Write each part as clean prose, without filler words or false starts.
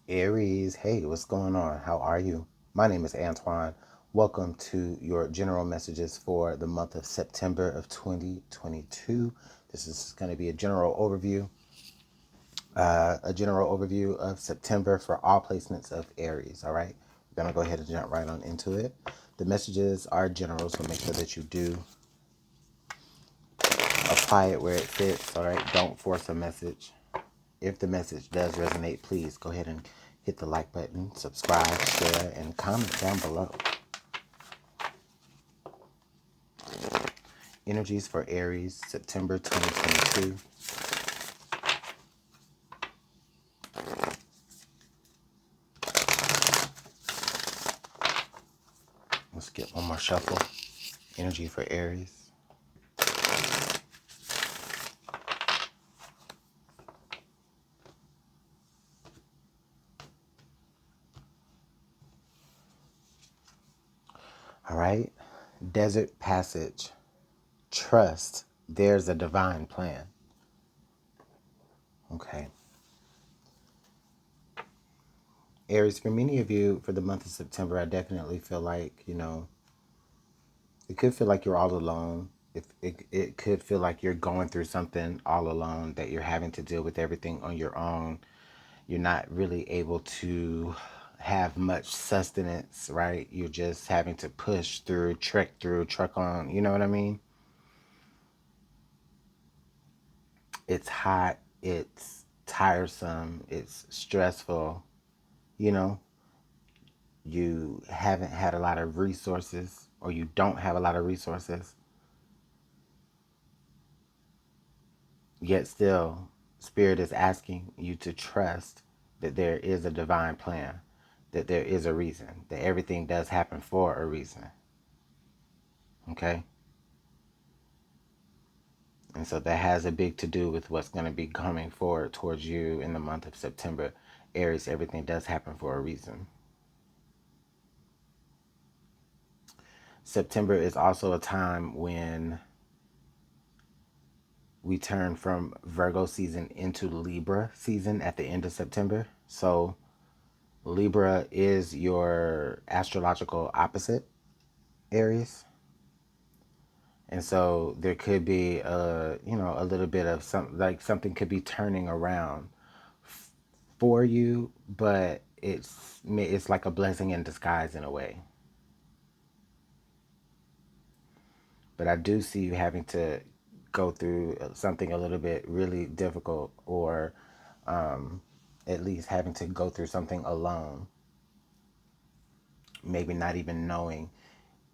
Aries, hey, what's going on? How are you? My name is Antoine. Welcome to your general messages for the month of September of 2022. This is going to be a general overview of September for all placements of Aries. All right, we're going to go ahead and jump right on into it. The messages are general, so make sure that you do apply it where it fits. All right, don't force a message. If the message does resonate, please go ahead and hit the like button, subscribe, share, and comment down below. Energies for Aries, September 2022. Let's get one more shuffle. Energy for Aries. All right. Desert Passage. Trust. There's a divine plan. Okay. Aries, for many of you, for the month of September, I definitely feel like, it could feel like you're all alone. If it could feel like you're going through something all alone, that you're having to deal with everything on your own. You're not really able to have much sustenance, right? You're just having to push through, truck on, you know what I mean? It's hot, it's tiresome, it's stressful, you know? You haven't had a lot of resources, or you don't have a lot of resources, yet still, Spirit is asking you to trust that there is a divine plan, that there is a reason, that everything does happen for a reason. Okay? And so that has a big to do with what's going to be coming forward towards you in the month of September. Aries, everything does happen for a reason. September is also a time when we turn from Virgo season into Libra season at the end of September. So Libra is your astrological opposite, Aries. And so there could be a little bit of something could be turning around for you, but it's like a blessing in disguise in a way. But I do see you having to go through something a little bit really difficult, or at least having to go through something alone. Maybe not even knowing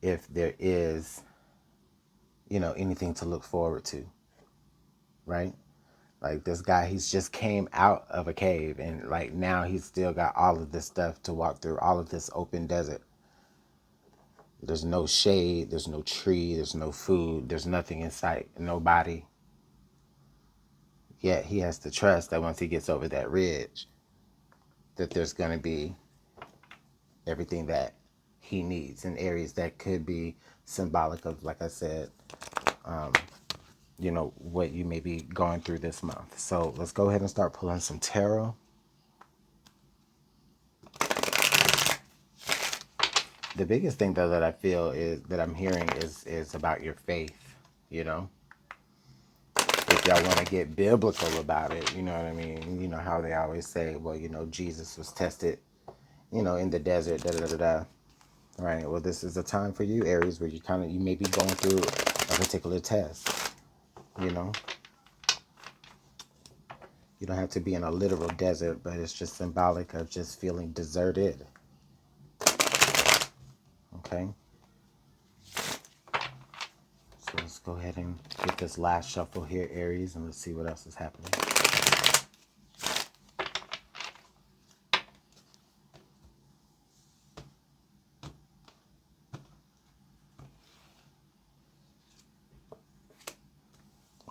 if there is, anything to look forward to, right? Like this guy, he's just came out of a cave, and like now he's still got all of this stuff to walk through, all of this open desert. There's no shade, there's no tree, there's no food, there's nothing in sight, nobody. Yet he has to trust that once he gets over that ridge, that there's going to be everything that he needs in areas that could be symbolic of, like I said, what you may be going through this month. So let's go ahead and start pulling some tarot. The biggest thing, though, that I feel is that I'm hearing is about your faith, you know? If y'all want to get biblical about it, you know what I mean? You know how they always say, well, Jesus was tested, in the desert, da da da da. Right. Well, this is a time for you, Aries, where you may be going through a particular test, you know? You don't have to be in a literal desert, but it's just symbolic of just feeling deserted. Okay? So let's go ahead and get this last shuffle here, Aries, and let's see what else is happening.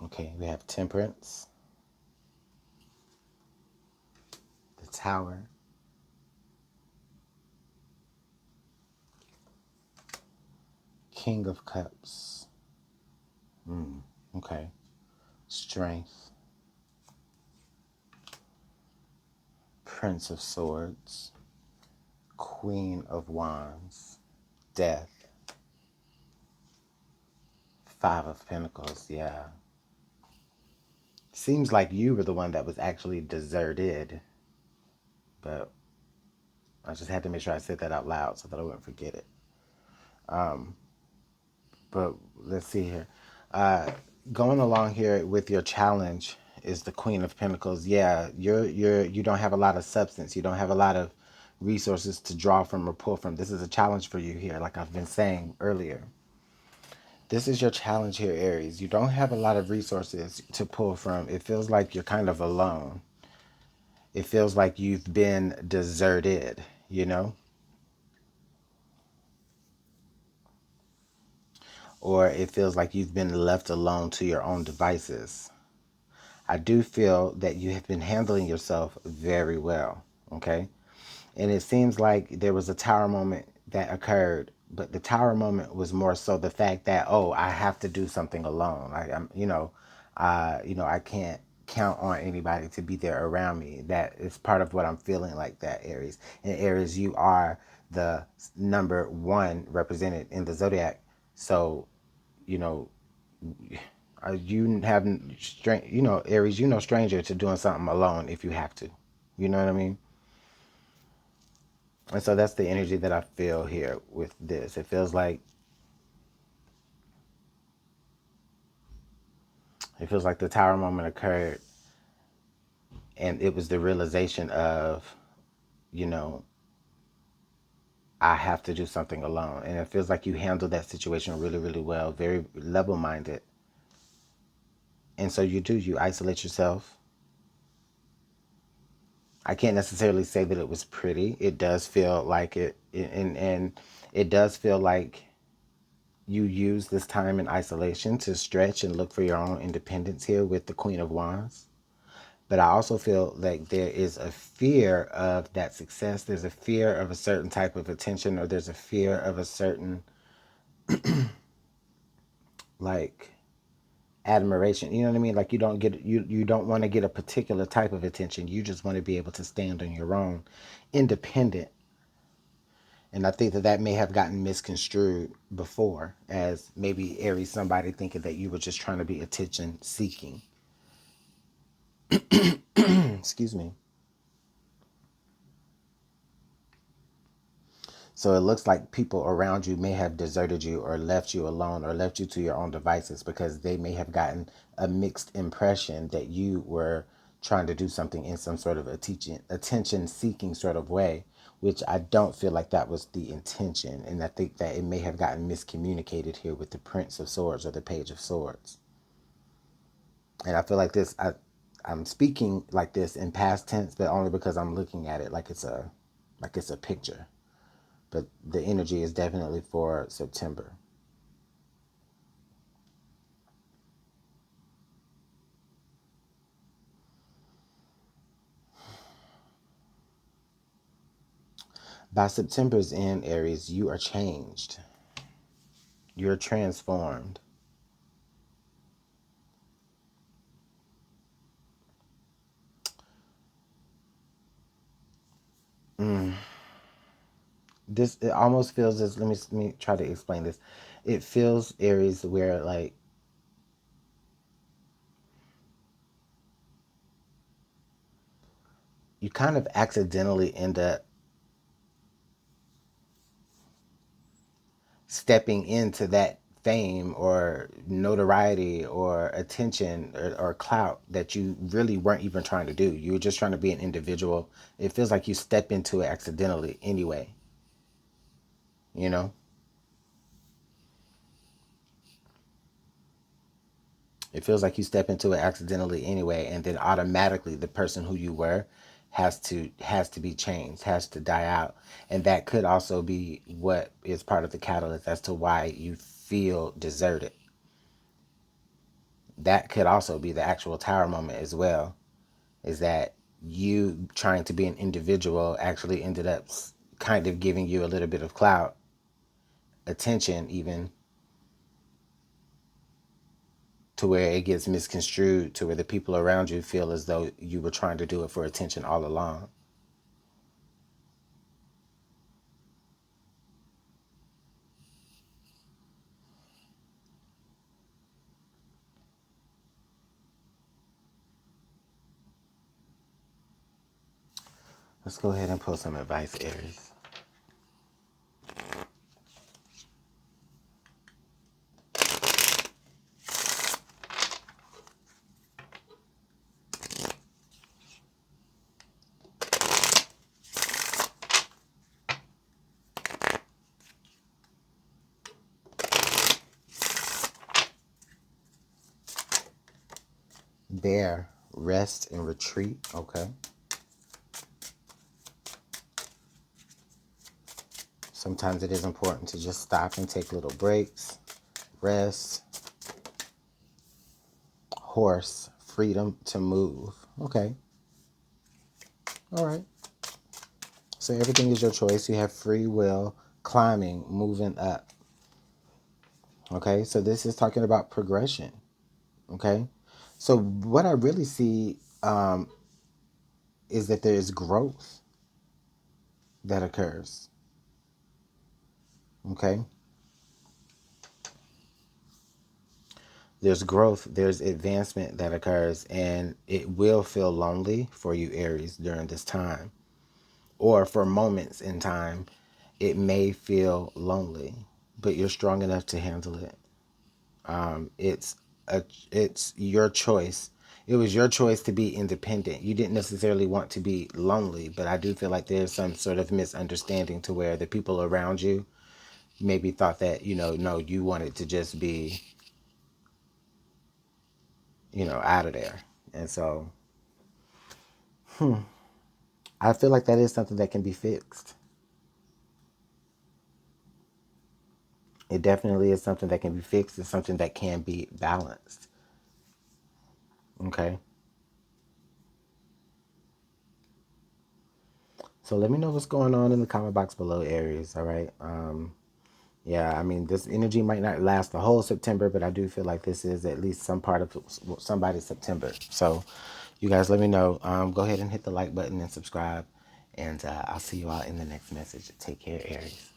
Okay, we have Temperance, the Tower, King of Cups. Okay. Strength, Prince of Swords, Queen of Wands, Death, Five of Pentacles. Yeah. Seems like you were the one that was actually deserted, but I just had to make sure I said that out loud so that I wouldn't forget it. But let's see here. Going along here with your challenge is the Queen of Pentacles. Yeah, you don't have a lot of substance. You don't have a lot of resources to draw from or pull from. This is a challenge for you here, like I've been saying earlier. This is your challenge here, Aries. You don't have a lot of resources to pull from. It feels like you're kind of alone. It feels like you've been deserted, you know? Or it feels like you've been left alone to your own devices. I do feel that you have been handling yourself very well, okay? And it seems like there was a tower moment that occurred, but the tower moment was more so the fact that, oh, I have to do something alone. I can't count on anybody to be there around me. That is part of what I'm feeling like that, Aries. And Aries, you are the number one represented in the zodiac. So, you know, you have Aries, you no stranger to doing something alone if you have to. You know what I mean? And so that's the energy that I feel here with this. It feels like the tower moment occurred and it was the realization of, you know, I have to do something alone. And it feels like you handled that situation really, really well, very level minded. And so you isolate yourself. I can't necessarily say that it was pretty. It does feel like and it does feel like you use this time in isolation to stretch and look for your own independence here with the Queen of Wands. But I also feel like there is a fear of that success. There's a fear of a certain type of attention, or there's a fear of a certain like admiration. You know what I mean? Like you don't want to get a particular type of attention. You just want to be able to stand on your own, independent. And I think that may have gotten misconstrued before as maybe Aries, somebody thinking that you were just trying to be attention seeking. Excuse me. So it looks like people around you may have deserted you or left you alone or left you to your own devices because they may have gotten a mixed impression that you were trying to do something in some sort of attention seeking sort of way, which I don't feel like that was the intention. And I think that it may have gotten miscommunicated here with the Prince of Swords or the Page of Swords. And I feel like I'm speaking like this in past tense, but only because I'm looking at it like it's a picture. But the energy is definitely for September. By September's end, Aries, you are changed. You're transformed. This it almost feels as let me try to explain this. It feels, Aries, where like you kind of accidentally end up stepping into that fame or notoriety or attention or clout that you really weren't even trying to do. You were just trying to be an individual. It feels like you step into it accidentally anyway, you know? It feels like you step into it accidentally anyway, and then automatically the person who you were has to be changed, has to die out. And that could also be what is part of the catalyst as to why you feel deserted. That could also be the actual tower moment as well, is that you trying to be an individual actually ended up kind of giving you a little bit of clout, attention even, to where it gets misconstrued to where the people around you feel as though you were trying to do it for attention all along. Let's go ahead and pull some advice, Aries. Bear, rest and retreat. Okay. Sometimes it is important to just stop and take little breaks. Rest. Horse, freedom to move. Okay. All right. So everything is your choice. You have free will, climbing, moving up. Okay. So this is talking about progression. Okay. So what I really see is that there is growth that occurs. Okay. There's growth, there's advancement that occurs, and it will feel lonely for you, Aries, during this time. Or for moments in time, it may feel lonely, but you're strong enough to handle it. It's it's your choice. It was your choice to be independent. You didn't necessarily want to be lonely, but I do feel like there's some sort of misunderstanding to where the people around you maybe thought that, no, you wanted to just be, out of there. And so I feel like that is something that can be fixed. It definitely is something that can be fixed. It's something that can be balanced. Okay. So let me know what's going on in the comment box below, Aries. All right. Yeah, I mean, this energy might not last the whole September, but I do feel like this is at least some part of somebody's September. So you guys let me know. Go ahead and hit the like button and subscribe. And I'll see you all in the next message. Take care, Aries.